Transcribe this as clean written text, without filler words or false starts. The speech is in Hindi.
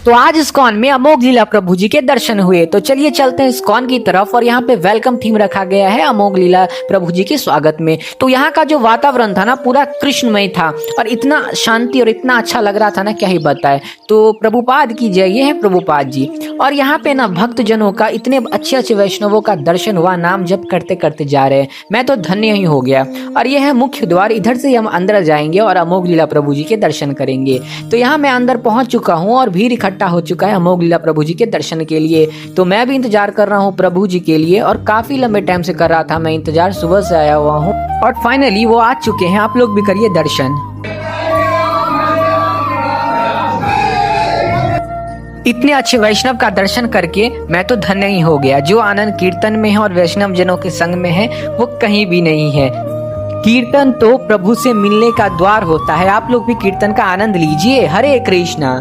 तो आज इस्कॉन में अमोघ लीला प्रभु जी के दर्शन हुए। तो चलिए चलते हैं इस्कॉन की तरफ। और यहाँ पे वेलकम थीम रखा गया है अमोघ लीला प्रभु जी के स्वागत में। तो यहाँ का जो वातावरण था ना पूरा कृष्णमय था और इतना शांति और इतना अच्छा लग रहा था ना, क्या ही बताए। तो प्रभुपाद की जय, ये है प्रभुपाद जी। और यहाँ पे ना भक्त जनों का, इतने अच्छे अच्छे वैष्णवों का दर्शन हुआ, नाम जप करते करते जा रहे हैं। मैं तो धन्य ही हो गया। और यह है मुख्य द्वार, इधर से हम अंदर जाएंगे और अमोघ लीला प्रभु जी के दर्शन करेंगे। तो यहाँ मैं अंदर पहुंच चुका हूँ और भीड़ इकट्ठा हो चुका है अमोघ लीला प्रभु जी के दर्शन के लिए। तो मैं भी इंतजार कर रहा हूँ प्रभु जी के लिए, और काफी लंबे टाइम से कर रहा था मैं इंतजार, सुबह से आया हुआ हूँ और फाइनली वो आ चुके हैं। आप लोग भी करिए दर्शन। इतने अच्छे वैष्णव का दर्शन करके मैं तो धन्य ही हो गया। जो आनंद कीर्तन में है और वैष्णव जनों के संग में है वो कहीं भी नहीं है। कीर्तन तो प्रभु से मिलने का द्वार होता है। आप लोग भी कीर्तन का आनंद लीजिए। हरे कृष्णा।